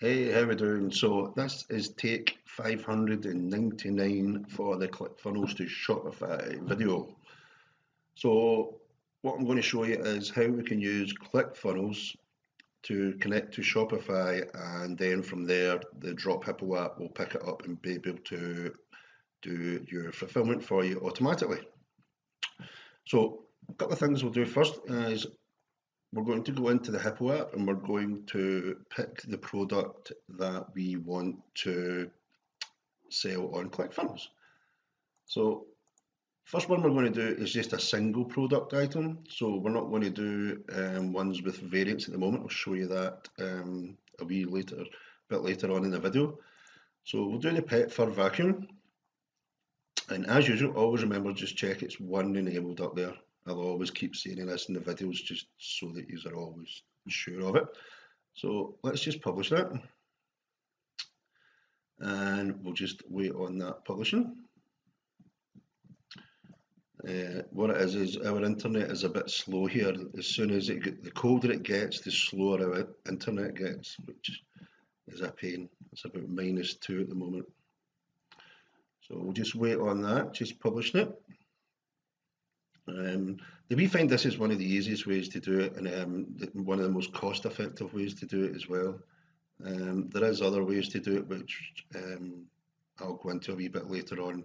Hey, how we doing? So this is take 599 for the ClickFunnels to Shopify video. So what I'm going to show you is how we can use ClickFunnels to connect to Shopify, and then from there the DropHippo app will pick it up and be able to do your fulfillment for you automatically. So a couple of things we'll do first is we're going to go into the Hippo app and we're going to pick the product that we want to sell on ClickFunnels. So first one we're going to do is just a single product item. So we're not going to do ones with variants at the moment. I'll show you that a bit later on in the video. So we'll do the pet fur vacuum. And as usual, always remember, just check it's one enabled up there. I'll always keep saying this in the videos just so that you are always sure of it. So let's just publish that. And we'll just wait on that publishing. What it is our internet is a bit slow here. As soon as the colder it gets, the slower our internet gets, which is a pain. It's about -2 at the moment. So we'll just wait on that, just publishing it. We find this is one of the easiest ways to do it, and one of the most cost-effective ways to do it as well. There is other ways to do it, which I'll go into a wee bit later on.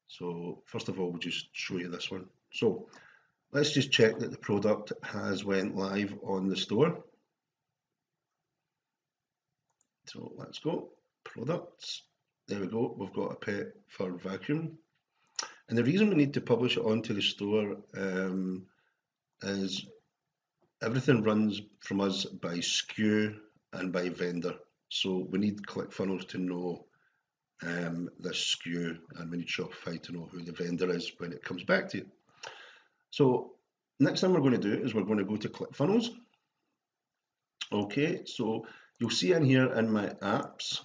So first of all, we'll just show you this one. So let's just check that the product has went live on the store. So let's go, products. There we go, we've got a pet fur vacuum. And the reason we need to publish it onto the store is everything runs from us by SKU and by vendor. So we need ClickFunnels to know the SKU, and we need Shopify to know who the vendor is when it comes back to you. So next thing we're going to do is we're going to go to ClickFunnels. Okay, so you'll see in here in my apps,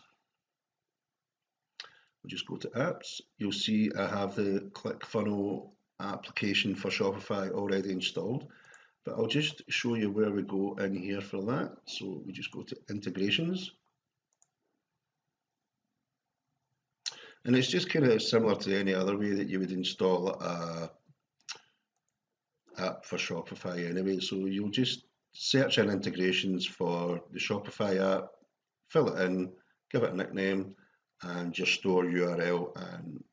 we'll just go to apps. You'll see I have the ClickFunnel application for Shopify already installed, but I'll just show you where we go in here for that. So we just go to integrations. And it's just kind of similar to any other way that you would install a app for Shopify anyway. So you'll just search in integrations for the Shopify app, fill it in, give it a nickname, and your store URL, and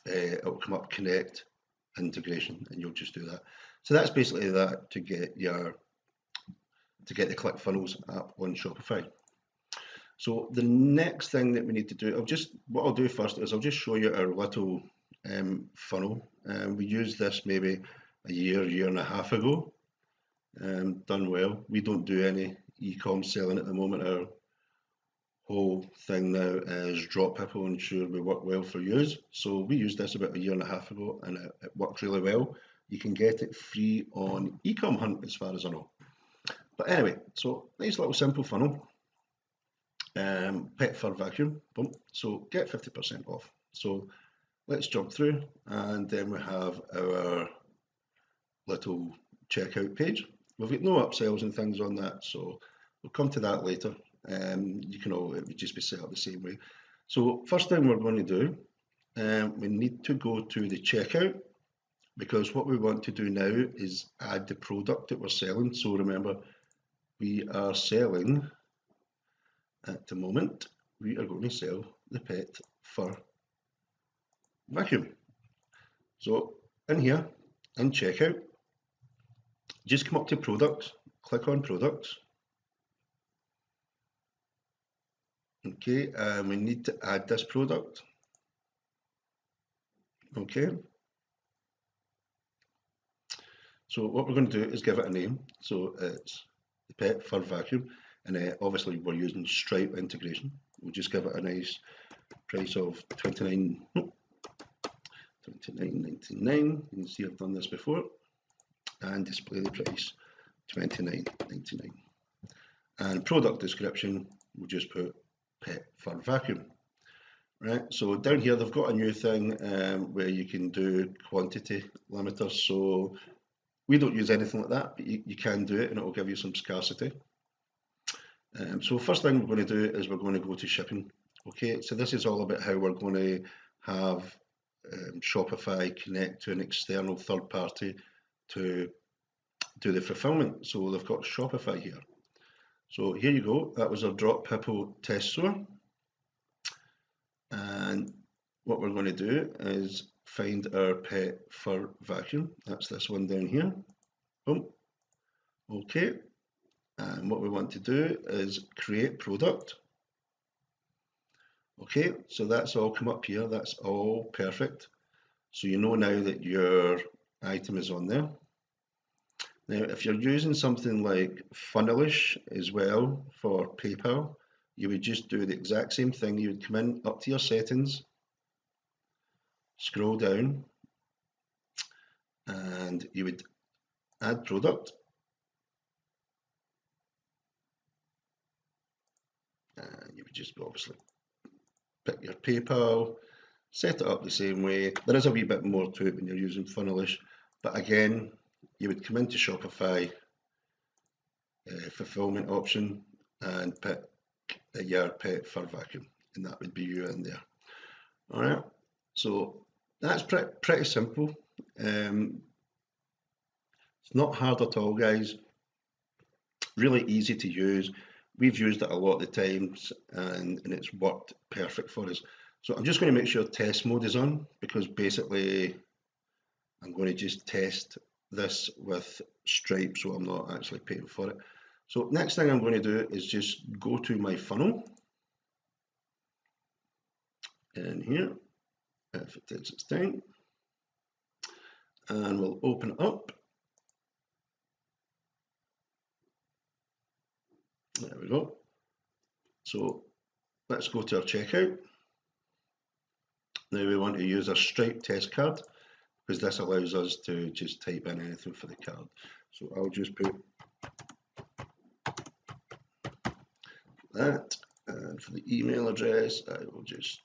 it'll come up connect integration, and you'll just do that. So that's basically that to get the ClickFunnels app on Shopify. So the next thing that we need to do, what I'll do first is I'll just show you our little funnel. We used this maybe a year and a half ago. Done well. We don't do any e-com selling at the moment. Our whole thing now is DropHippo, and sure we work well for you. So we used this about a year and a half ago, and it worked really well. You can get it free on Ecom Hunt as far as I know. But anyway, so nice little simple funnel. Pet fur vacuum, boom. So get 50% off. So let's jump through, and then we have our little checkout page. We've got no upsells and things on that, so we'll come to that later. It would just be set up the same way. So first thing we're going to do, we need to go to the checkout, because what we want to do now is add the product that we're selling. So remember, we are selling, at the moment, we are going to sell the pet fur vacuum. So in here, in checkout, just come up to products, click on products. Okay, we need to add this product. Okay. So what we're going to do is give it a name. So it's the pet fur vacuum, and obviously we're using Stripe integration. We'll just give it a nice price of $29.99. You can see I've done this before, and display the price $29.99. And product description, we'll just put pet fur vacuum. Right, so down here they've got a new thing where you can do quantity limiters. So we don't use anything like that, but you can do it, and it will give you some scarcity. So first thing we're going to do is we're going to go to shipping. Okay, so this is all about how we're going to have Shopify connect to an external third party to do the fulfillment. So they've got Shopify here. So here you go. That was our DropHippo test store. And what we're going to do is find our pet fur vacuum. That's this one down here. Boom. Okay. And what we want to do is create product. Okay, so that's all come up here. That's all perfect. So you know now that your item is on there. Now, if you're using something like Funnelish as well for PayPal, you would just do the exact same thing. You would come in up to your settings, scroll down, and you would add product. You would just obviously pick your PayPal, set it up the same way. There is a wee bit more to it when you're using Funnelish, but again, you would come into Shopify, fulfillment option, and pick your pet fur vacuum, and that would be you in there. All right, so that's pretty simple. It's not hard at all, guys. Really easy to use. We've used it a lot of the times, and it's worked perfect for us. So I'm just going to make sure test mode is on, because basically I'm going to just test this with Stripe, so I'm not actually paying for it. So next thing I'm going to do is just go to my funnel in here, if it takes its time, and we'll open it up. There we go. So let's go to our checkout. Now we want to use our Stripe test card, because this allows us to just type in anything for the card. So I'll just put that, and for the email address, I will just,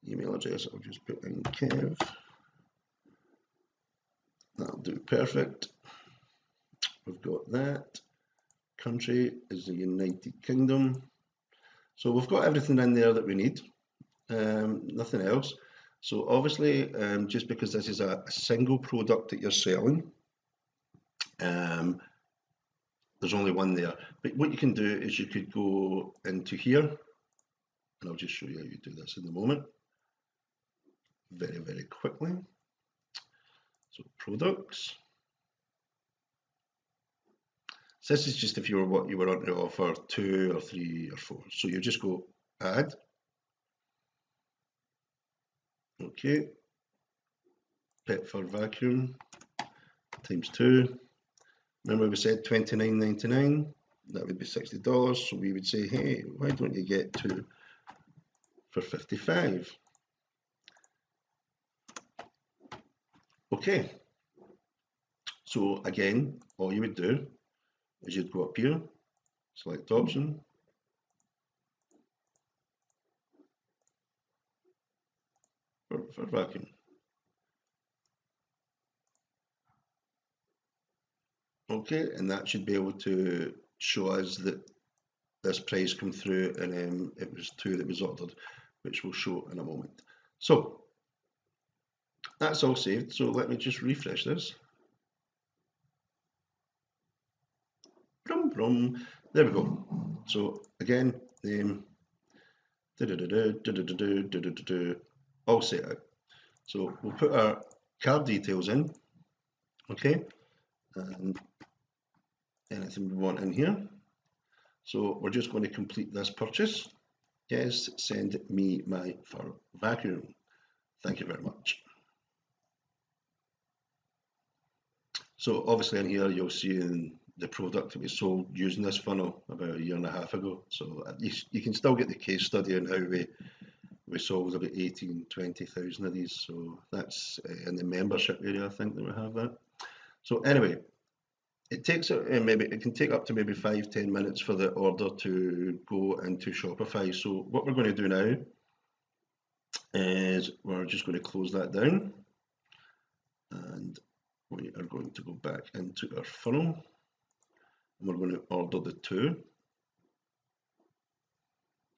email address, I'll just put in Kev. That'll do perfect. We've got that. Country is the United Kingdom. So we've got everything in there that we need, nothing else. So obviously, just because this is a single product that you're selling, there's only one there. But what you can do is you could go into here, and I'll just show you how you do this in a moment, very, very quickly. So products. So this is just if you were what you were on to offer 2 or 3 or 4. So you just go add. Okay. Pet fur vacuum times 2. Remember we said $29.99. That would be $60. So we would say, hey, why don't you get 2 for $55? Okay. So again, all you would do is you'd go up here, select option, for vacuum. Okay, and that should be able to show us that this price come through, and it was 2 that was ordered, which we'll show in a moment. So that's all saved. So let me just refresh this. Brum, brum. There we go. So again, name, all set out. So we'll put our card details in, okay, and anything we want in here. So we're just going to complete this purchase. Yes, send me my fur vacuum. Thank you very much. So obviously in here you'll see the product that we sold using this funnel about 1.5 years ago. So you can still get the case study on how we sold about 20,000 of these. So that's in the membership area, I think that we have that. So anyway, it takes it can take up to maybe 5-10 minutes for the order to go into Shopify. So what we're going to do now is we're just going to close that down, and we are going to go back into our funnel, and we're going to order the 2.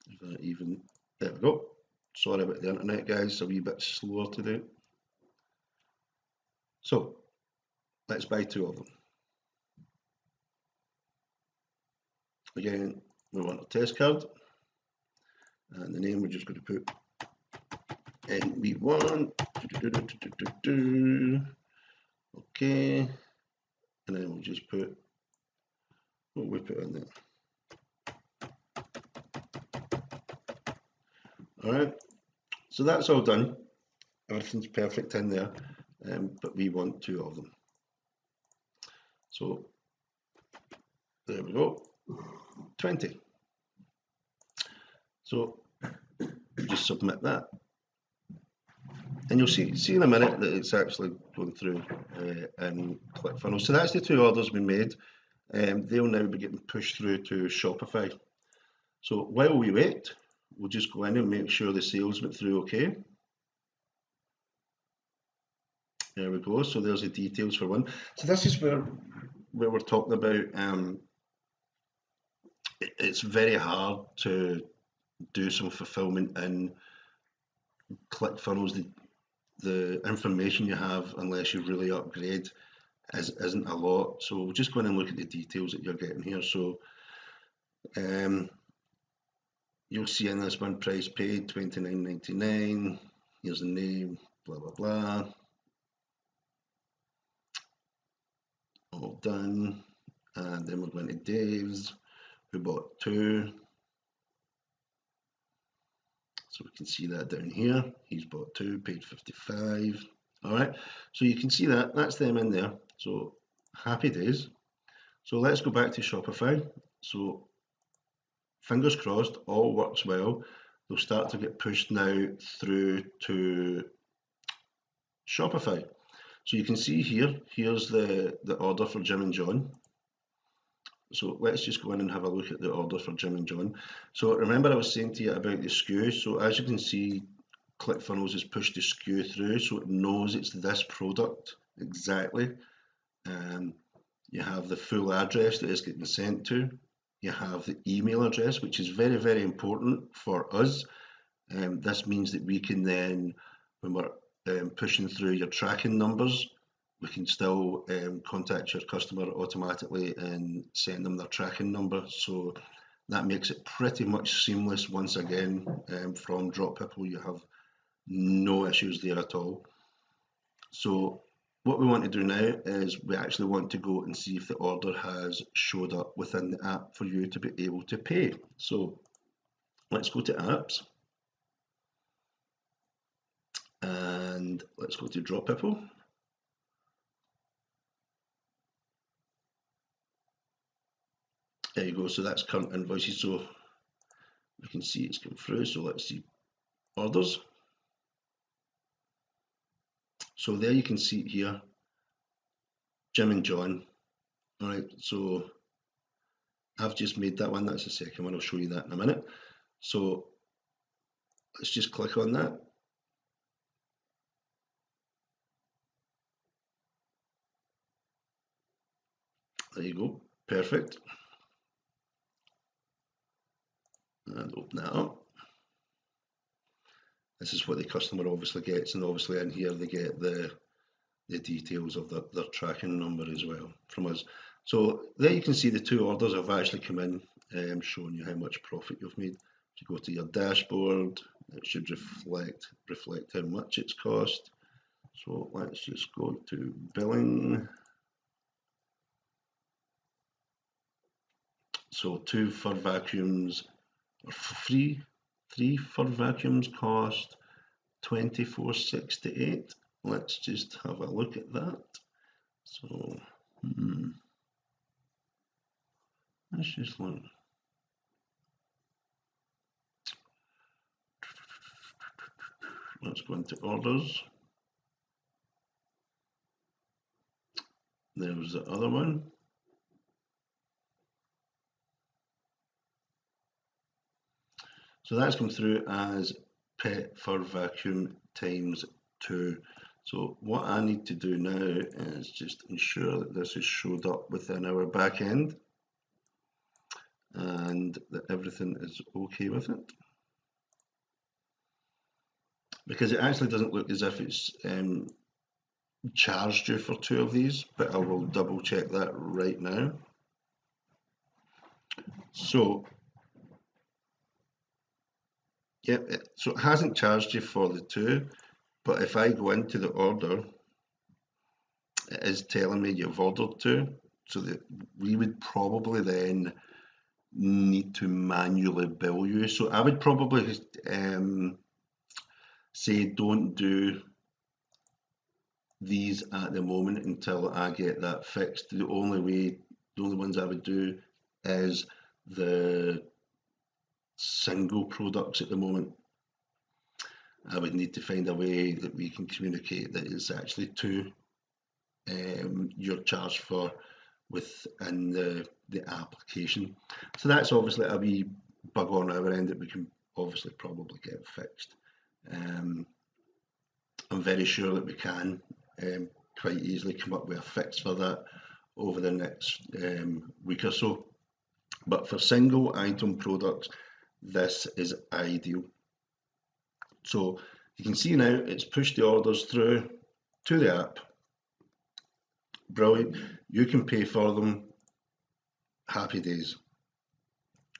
If I even, there we go. Sorry about the internet, guys, it's a wee bit slower to do. So let's buy 2 of them. Again, we want a test card, and the name we're just going to put NB1. Okay, and then we'll just put what we put in there. All right, so that's all done. Everything's perfect in there, but we want 2 of them. So there we go, 20. So just submit that, and you'll see in a minute that it's actually going through in ClickFunnels. So that's the 2 orders we made. They'll now be getting pushed through to Shopify. So while we wait, we'll just go in and make sure the sales went through okay. There we go. So there's the details for one. So this is where we're talking about. It's very hard to do some fulfillment in ClickFunnels. The information you have, unless you really upgrade, isn't a lot. So we'll just go in and look at the details that you're getting here. So you'll see in this one, price paid $29.99. Here's the name, blah blah blah. All done. And then we're going to Dave's, who bought 2. So we can see that down here. He's bought 2, paid $55. All right, so you can see that that's them in there. So happy days. So let's go back to Shopify. So fingers crossed, all works well. They'll start to get pushed now through to Shopify. So you can see here, here's the order for Jim and John. So let's just go in and have a look at the order for Jim and John. So remember I was saying to you about the SKU. So as you can see, ClickFunnels has pushed the SKU through, so it knows it's this product exactly. You have the full address that it's getting sent to. You have the email address, which is very, very important for us. This means that we can then, when we're pushing through your tracking numbers, we can still contact your customer automatically and send them their tracking number. So that makes it pretty much seamless. Once again, from DropHippo, you have no issues there at all. So what we want to do now is we actually want to go and see if the order has showed up within the app for you to be able to pay. So let's go to apps and let's go to DropHippo. There you go, so that's current invoices, so we can see it's come through. So let's see orders. So there you can see here, Jim and John. All right, so I've just made that one, that's the second one, I'll show you that in a minute. So let's just click on that. There you go, perfect. And open that up. This is what the customer obviously gets, and obviously in here they get the details of their tracking number as well from us. So there you can see the 2 orders have actually come in, showing you how much profit you've made. If you go to your dashboard, it should reflect how much it's cost. So let's just go to billing. So 2 fur vacuums are free. 3 fur vacuums cost $24.68. Let's just have a look at that. So let's just look. Let's go into orders. There's the other one. So that's come through as pet fur vacuum times 2. So what I need to do now is just ensure that this is showed up within our back end and that everything is okay with it. Because it actually doesn't look as if it's charged you for 2 of these, but I will double check that right now. So, yep, so it hasn't charged you for the 2, but if I go into the order, it is telling me you've ordered 2, so that we would probably then need to manually bill you. So I would probably say don't do these at the moment until I get that fixed. The only ones I would do is the single products at the moment. I would need to find a way that we can communicate that it's actually 2 you're charged for within the application. So that's obviously a wee bug on our end that we can obviously probably get fixed. I'm very sure that we can quite easily come up with a fix for that over the next week or so. But for single item products, this is ideal. So you can see now it's pushed the orders through to the app. Brilliant. You can pay for them. Happy days.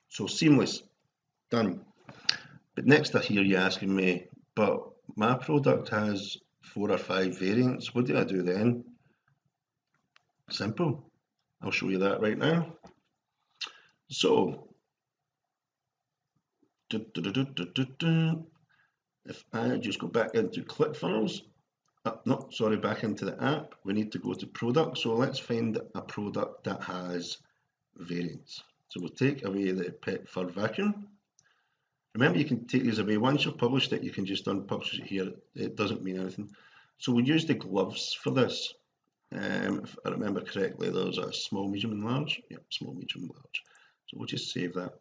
So seamless. Done. But next I hear you asking me, but my product has 4 or 5 variants. What do I do then? Simple. I'll show you that right now. So, if I just go back into ClickFunnels, back into the app, we need to go to product. So let's find a product that has variants. So we'll take away the pet fur vacuum. Remember, you can take these away. Once you've published it, you can just unpublish it here. It doesn't mean anything. So we'll use the gloves for this. If I remember correctly, there's a small, medium, and large. Yep, small, medium, large. So we'll just save that.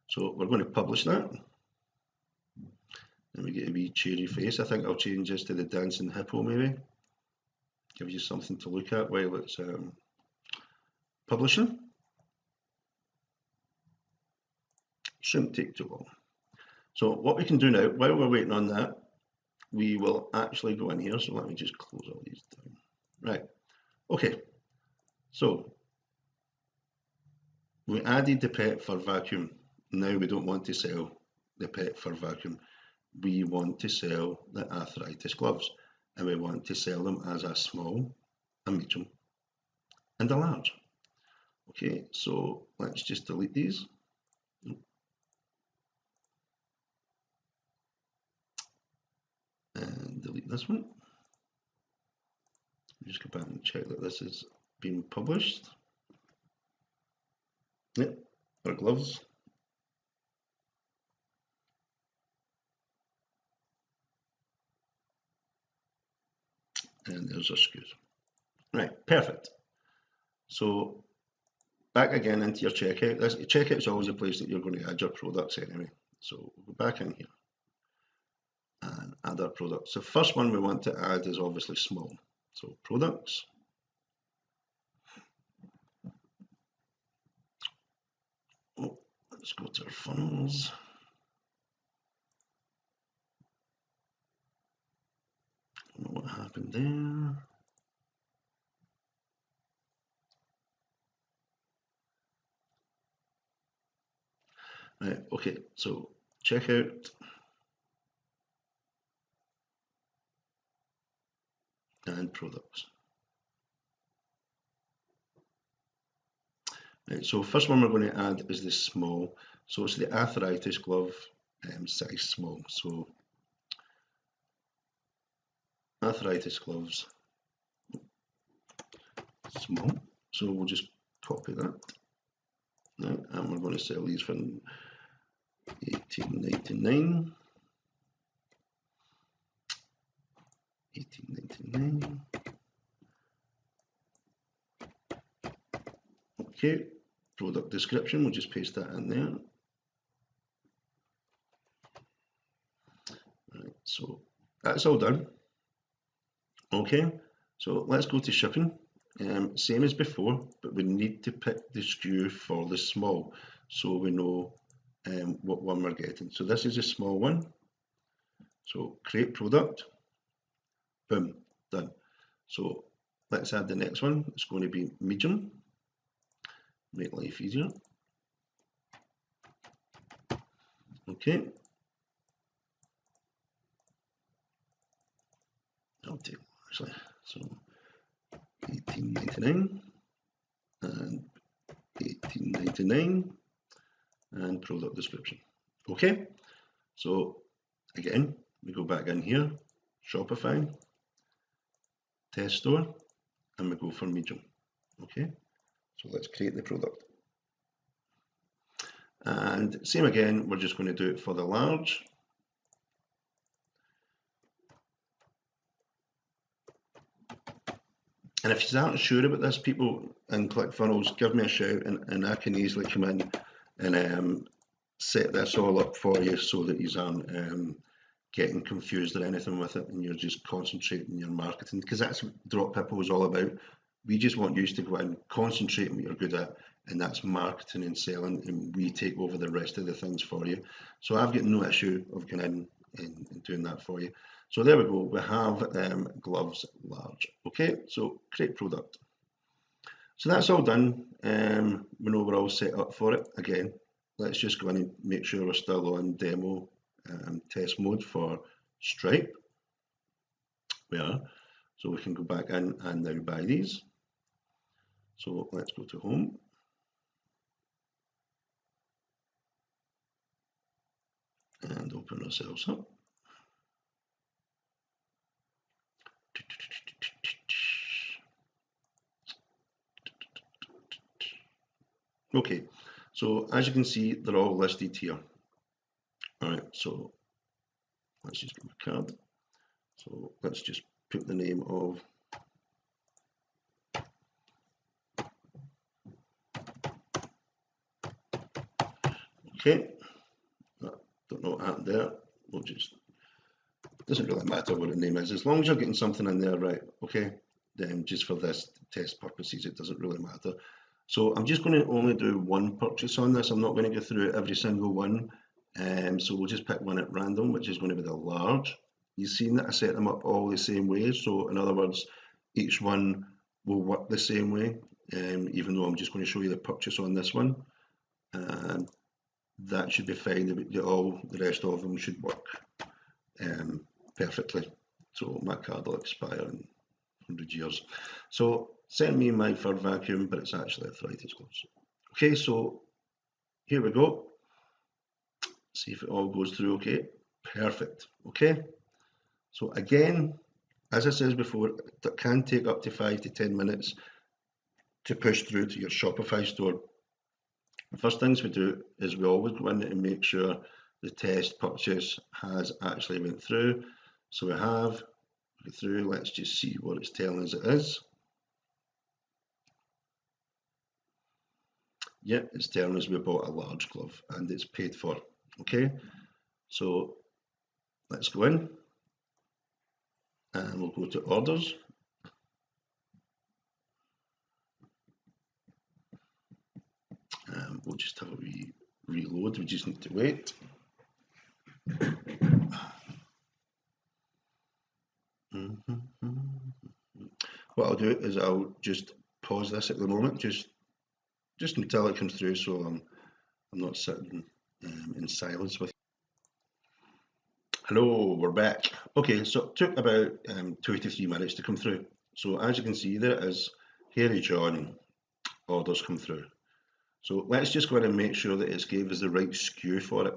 So we're going to publish that. Then we get a wee cheery face. I think I'll change this to the dancing hippo maybe. Give you something to look at while it's publishing. Shouldn't take too long. So what we can do now, while we're waiting on that, we will actually go in here. So let me just close all these down. Right. Okay. So we added the pet fur vacuum. Now we don't want to sell the pet fur vacuum. We want to sell the arthritis gloves, and we want to sell them as a small, a medium, and a large. Okay, so let's just delete these. And delete this one. Just go back and check that this is being published. Yep, our gloves. And there's our SKUs. Right, perfect. So back again into your checkout. Checkout is always a place that you're going to add your products anyway. So we'll go back in here and add our products. The first one we want to add is obviously small. So products. Oh, let's go to our funnels. I don't know what happened there. Right, okay, so checkout and products. Right, so first one we're going to add is the small. So it's the arthritis glove, size small. So arthritis gloves, small. So we'll just copy that. Right, and we're going to sell these for $18.99. $18.99. Okay, product description, we'll just paste that in there. Right, so that's all done. Okay, so let's go to shipping. Same as before, but we need to pick the SKU for the small. so we know what one we're getting. So this is a small one. So create product, boom, done. So let's add the next one. It's going to be medium, make life easier. Okay. I'll take actually, so 18.99 and 18.99 and product description. Okay, so again, we go back in here, Shopify, test store, and we go for medium. Okay, so let's create the product. And same again, we're just going to do it for the large. And if you aren't sure about this, people in ClickFunnels, give me a shout and I can easily come in and set this all up for you so that you aren't getting confused or anything with it and you're just concentrating your marketing, because that's what DropHippo is all about. We just want you to go in, concentrate on what you're good at, and that's marketing and selling, and we take over the rest of the things for you. So I've got no issue of going in and doing that for you. So there we go, we have gloves large. Okay, so create product. So that's all done. We know we're all set up for it. Again, let's just go in and make sure we're still on demo test mode for Stripe. We are. So we can go back in and now buy these. So let's go to home. And open ourselves up. Okay, so as you can see, they're all listed here. All right, so let's just get my card. So let's just put the name of okay. Don't know what happened there. We'll just, doesn't really matter what the name is, as long as you're getting something in there right. Okay, then just for this test purposes, it doesn't really matter. So I'm just going to only do one purchase on this. I'm not going to go through every single one. So we'll just pick one at random, which is going to be the large. You've seen that I set them up all the same way. So in other words, each one will work the same way, even though I'm just going to show you the purchase on this one. And that should be fine. All the rest of them should work perfectly. So my card will expire in 100 years. So send me my fur vacuum, but it's actually arthritis gloves. Okay, so here we go. See if it all goes through okay. Perfect. Okay. So again, as I said before, that can take up to 5 to 10 minutes to push through to your Shopify store. The first things we do is we always go in and make sure the test purchase has actually went through. So we have go through, let's just see what it's telling us it is. Yep, it's telling us we bought a large glove and it's paid for. Okay, so let's go in and we'll go to orders. We'll just have a reload, we just need to wait. What I'll do is I'll just pause this at the moment, just until it comes through, so I'm not sitting in silence with you. Hello, we're back. Okay, so it took about 2 to 3 minutes to come through. So as you can see, there it is, Harry John orders come through. So let's just go in and make sure that it's gave us the right SKU for it.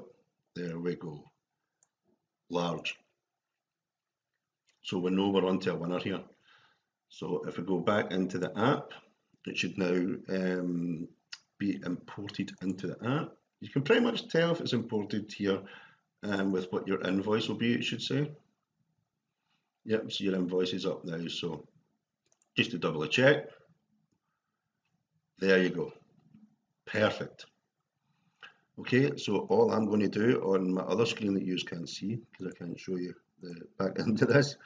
There we go. Large. So we know we're on to a winner here. So if we go back into the app, it should now be imported into the app. You can pretty much tell if it's imported here with what your invoice will be, it should say. Yep, so your invoice is up now. So just to double check. There you go. Perfect. Okay, so all I'm going to do on my other screen that you can't see, because I can't show you the back into this,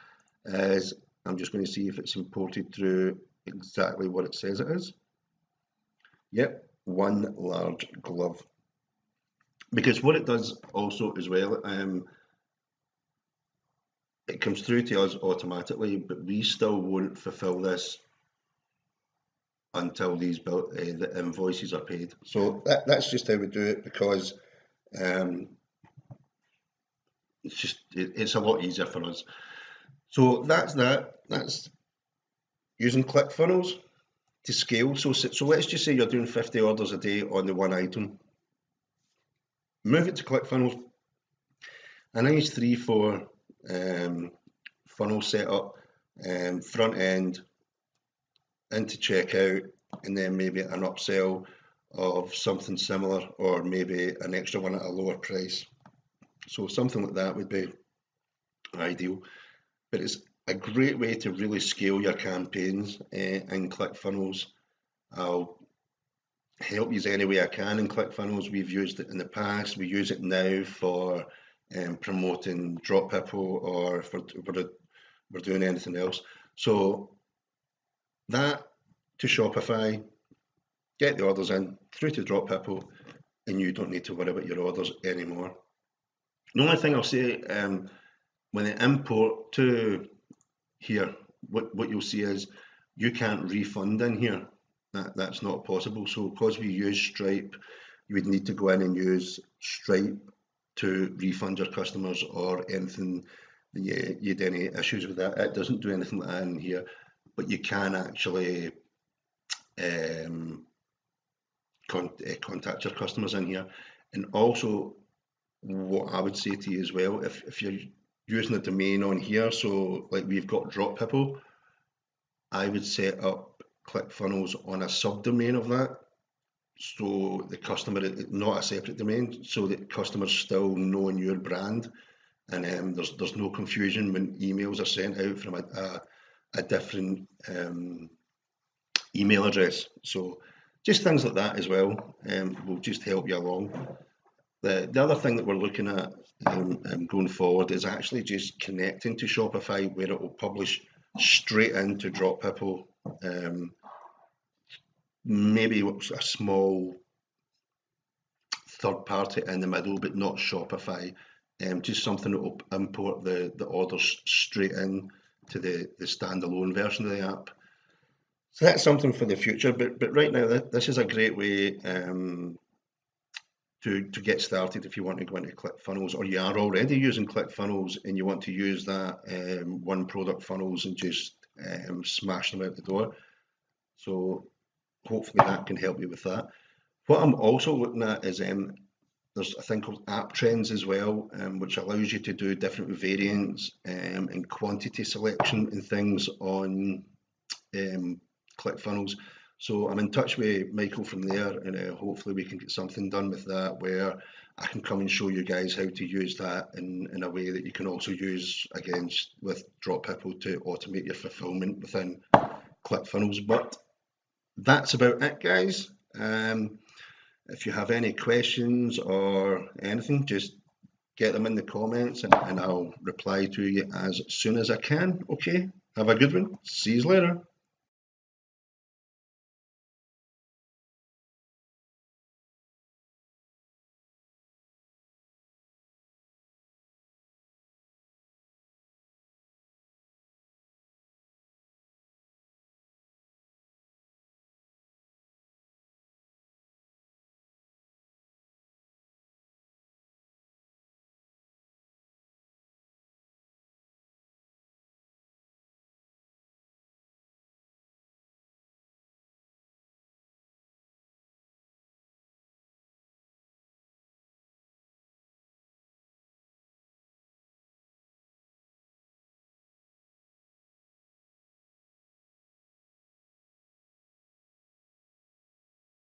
is I'm just going to see if it's imported through exactly what it says it is. Yep, one large glove because what it does also as well, it comes through to us automatically, but we still won't fulfill this until the invoices are paid. So that's just how we do it, because it's a lot easier for us. So that's using ClickFunnels to scale. So let's just say you're doing 50 orders a day on the one item. Move it to ClickFunnels. A nice 3-4 funnel setup, front end into checkout, and then maybe an upsell of something similar, or maybe an extra one at a lower price. So something like that would be ideal. But it's a great way to really scale your campaigns in ClickFunnels. I'll help you any way I can in ClickFunnels. We've used it in the past. We use it now for promoting DropHippo, or if we're doing anything else. So that to Shopify, get the orders in through to DropHippo, and you don't need to worry about your orders anymore. The only thing I'll say, when they import to here, what you'll see is you can't refund in here. That's not possible. So because we use Stripe, you would need to go in and use Stripe to refund your customers, or anything you had any issues with that. It doesn't do anything like that in here, but you can actually contact your customers in here. And also, what I would say to you as well, if you're using a domain on here, so like we've got DropHippo, I would set up ClickFunnels on a subdomain of that, so the customer, not a separate domain, so that customers still knowing your brand, and there's no confusion when emails are sent out from a different email address. So just things like that as well will just help you along. The other thing that we're looking at going forward is actually just connecting to Shopify, where it will publish straight into DropHippo. Maybe a small third party in the middle, but not Shopify. Just something that will import the orders straight in to the standalone version of the app. So that's something for the future, but right now this is a great way to get started if you want to go into ClickFunnels, or you are already using ClickFunnels and you want to use that one product funnels and just smash them out the door. So hopefully that can help you with that. What I'm also looking at is there's a thing called app trends as well, which allows you to do different variants and quantity selection and things on ClickFunnels. So I'm in touch with Michael from there, and hopefully we can get something done with that, where I can come and show you guys how to use that in a way that you can also use against with DropHippo to automate your fulfillment within ClickFunnels. But that's about it, guys. If you have any questions or anything, just get them in the comments, and I'll reply to you as soon as I can. Okay, have a good one. See you later.